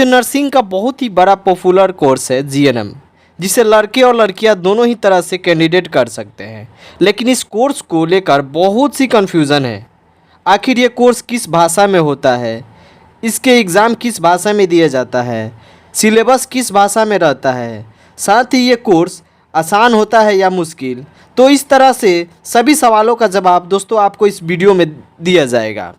साथियों, नर्सिंग का बहुत ही बड़ा पॉपुलर कोर्स है जीएनएम, जिसे लड़के और लड़कियां दोनों ही तरह से कैंडिडेट कर सकते हैं। लेकिन इस कोर्स को लेकर बहुत सी कन्फ्यूज़न है। आखिर ये कोर्स किस भाषा में होता है, इसके एग्ज़ाम किस भाषा में दिया जाता है, सिलेबस किस भाषा में रहता है, साथ ही ये कोर्स आसान होता है या मुश्किल। तो इस तरह से सभी सवालों का जवाब दोस्तों आपको इस वीडियो में दिया जाएगा,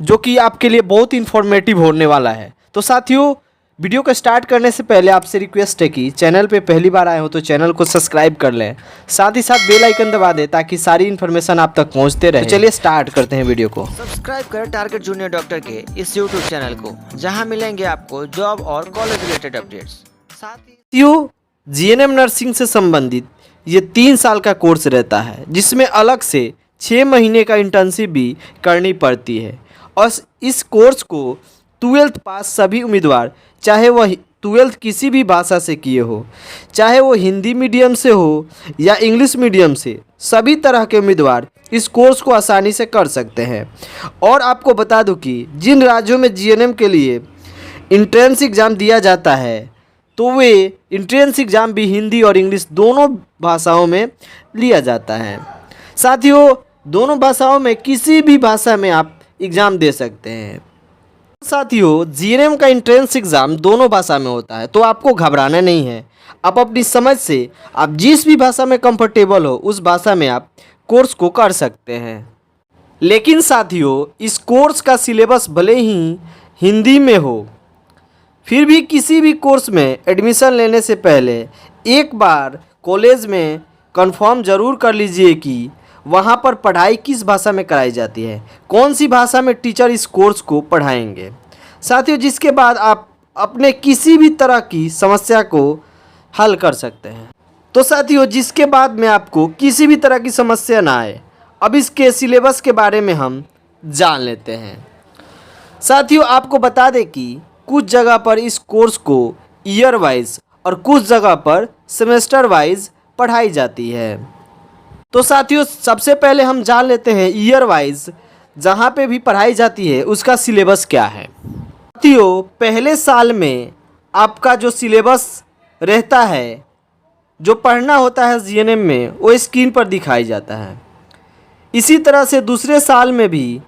जो कि आपके लिए बहुत इन्फॉर्मेटिव होने वाला है। तो साथियों, वीडियो को स्टार्ट करने से पहले आपसे रिक्वेस्ट है कि चैनल पे पहली बार आए हो तो चैनल को सब्सक्राइब कर लें, साथ ही साथ बेल आइकन दबा दें ताकि सारी इन्फॉर्मेशन आप तक पहुंचते रहे। तो चलिए स्टार्ट करते हैं वीडियो को। सब्सक्राइब करें टारगेट जूनियर डॉक्टर के इस यूट्यूब चैनल को, जहां मिलेंगे आपको जॉब और कॉलेज रिलेटेड अपडेट्स। साथ ही जीएनएम नर्सिंग से संबंधित ये 3 साल का कोर्स रहता है, जिसमें अलग से 6 महीने का इंटर्नशिप भी करनी पड़ती है। और इस कोर्स को 12th पास सभी उम्मीदवार, चाहे वह 12th किसी भी भाषा से किए हो, चाहे वो हिंदी मीडियम से हो या इंग्लिश मीडियम से, सभी तरह के उम्मीदवार इस कोर्स को आसानी से कर सकते हैं। और आपको बता दूं कि जिन राज्यों में जीएनएम के लिए इंट्रेंस एग्ज़ाम दिया जाता है, तो वे इंट्रेंस एग्ज़ाम भी हिंदी और इंग्लिश दोनों भाषाओं में लिया जाता है। साथियों, दोनों भाषाओं में किसी भी भाषा में आप एग्ज़ाम दे सकते हैं। साथियों, जीएनएम का एंट्रेंस एग्ज़ाम दोनों भाषा में होता है, तो आपको घबराना नहीं है। आप अपनी समझ से आप जिस भी भाषा में कंफर्टेबल हो उस भाषा में आप कोर्स को कर सकते हैं। लेकिन साथियों, इस कोर्स का सिलेबस भले ही हिंदी में हो, फिर भी किसी भी कोर्स में एडमिशन लेने से पहले एक बार कॉलेज में कंफर्म ज़रूर कर लीजिए कि वहाँ पर पढ़ाई किस भाषा में कराई जाती है, कौन सी भाषा में टीचर इस कोर्स को पढ़ाएंगे। साथियों, जिसके बाद आप अपने किसी भी तरह की समस्या को हल कर सकते हैं। तो साथियों, जिसके बाद में आपको किसी भी तरह की समस्या ना आए, अब इसके सिलेबस के बारे में हम जान लेते हैं। साथियों, आपको बता दें कि कुछ जगह पर इस कोर्स को ईयर वाइज और कुछ जगह पर सेमेस्टर वाइज पढ़ाई जाती है। तो साथियों, सबसे पहले हम जान लेते हैं ईयर वाइज जहाँ पे भी पढ़ाई जाती है उसका सिलेबस क्या है। साथियों, पहले साल में आपका जो सिलेबस रहता है, जो पढ़ना होता है जीएनएम में, वो स्क्रीन पर दिखाई जाता है। इसी तरह से दूसरे साल में भी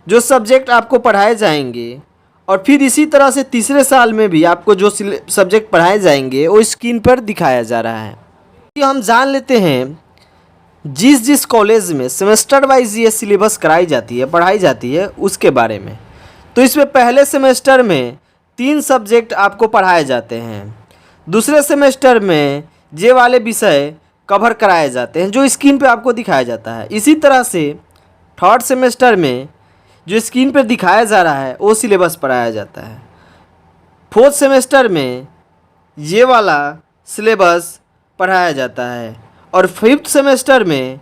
जो सब्जेक्ट आपको पढ़ाए जाएंगे, और फिर इसी तरह से तीसरे साल में भी आपको जो सब्जेक्ट पढ़ाए जाएंगे वो स्क्रीन पर दिखाया जा रहा है। तो हम जान लेते हैं जिस कॉलेज में सेमेस्टर वाइज ये सिलेबस कराई जाती है, पढ़ाई जाती है, उसके बारे में। तो इसमें पहले सेमेस्टर में 3 सब्जेक्ट आपको पढ़ाए जाते हैं। दूसरे सेमेस्टर में ये वाले विषय कवर कराए जाते हैं जो स्क्रीन पे आपको दिखाया जाता है। इसी तरह से थर्ड सेमेस्टर में जो स्क्रीन पर दिखाया जा रहा है वो सिलेबस पढ़ाया जाता है। फोर्थ सेमेस्टर में ये वाला सिलेबस पढ़ाया जाता है, और 5th सेमेस्टर में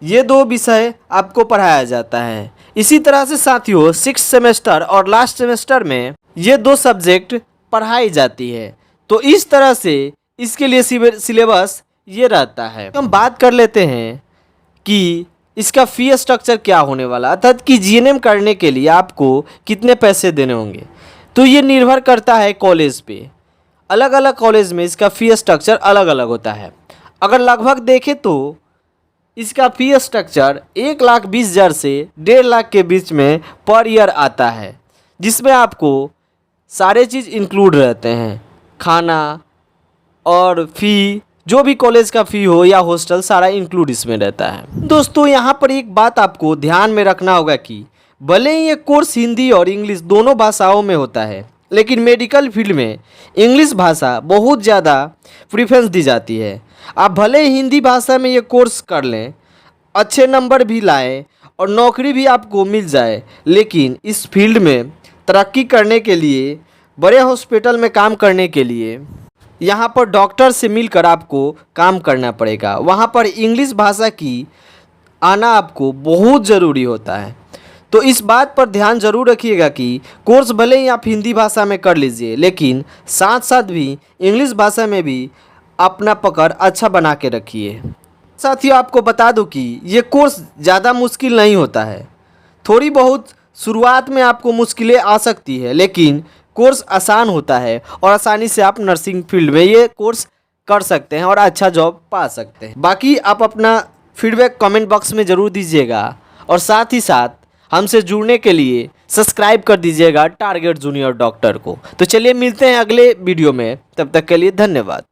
ये 2 विषय आपको पढ़ाया जाता है। इसी तरह से साथियों, 6th सेमेस्टर और लास्ट सेमेस्टर में ये 2 सब्जेक्ट पढ़ाई जाती है। तो इस तरह से इसके लिए सिलेबस ये रहता है। हम बात कर लेते हैं कि इसका फ़ी स्ट्रक्चर क्या होने वाला, अर्थात कि जीएनएम करने के लिए आपको कितने पैसे देने होंगे। तो ये निर्भर करता है कॉलेज पे। अलग अलग कॉलेज में इसका फ़ी स्ट्रक्चर अलग अलग होता है। अगर लगभग देखें तो इसका फ़ी स्ट्रक्चर 1,20,000 से 1.5 लाख के बीच में पर ईयर आता है, जिसमें आपको सारे चीज़ इंक्लूड रहते हैं, खाना और फ़ी, जो भी कॉलेज का फ़ी हो या हॉस्टल, सारा इंक्लूड इसमें रहता है। दोस्तों, यहाँ पर एक बात आपको ध्यान में रखना होगा कि भले ही ये कोर्स हिंदी और इंग्लिश दोनों भाषाओं में होता है, लेकिन मेडिकल फील्ड में इंग्लिश भाषा बहुत ज़्यादा प्रेफरेंस दी जाती है। आप भले ही हिंदी भाषा में ये कोर्स कर लें, अच्छे नंबर भी लाएं और नौकरी भी आपको मिल जाए, लेकिन इस फील्ड में तरक्की करने के लिए, बड़े हॉस्पिटल में काम करने के लिए यहाँ पर डॉक्टर से मिलकर आपको काम करना पड़ेगा। वहाँ पर इंग्लिश भाषा की आना आपको बहुत ज़रूरी होता है। तो इस बात पर ध्यान ज़रूर रखिएगा कि कोर्स भले ही आप हिंदी भाषा में कर लीजिए, लेकिन साथ साथ भी इंग्लिश भाषा में भी अपना पकड़ अच्छा बना के रखिए। साथियों, आपको बता दूं कि ये कोर्स ज़्यादा मुश्किल नहीं होता है। थोड़ी बहुत शुरुआत में आपको मुश्किलें आ सकती है, लेकिन कोर्स आसान होता है और आसानी से आप नर्सिंग फील्ड में ये कोर्स कर सकते हैं और अच्छा जॉब पा सकते हैं। बाकी आप अपना फीडबैक कमेंट बॉक्स में ज़रूर दीजिएगा और साथ ही साथ हमसे जुड़ने के लिए सब्सक्राइब कर दीजिएगा टारगेट जूनियर डॉक्टर को। तो चलिए मिलते हैं अगले वीडियो में, तब तक के लिए धन्यवाद।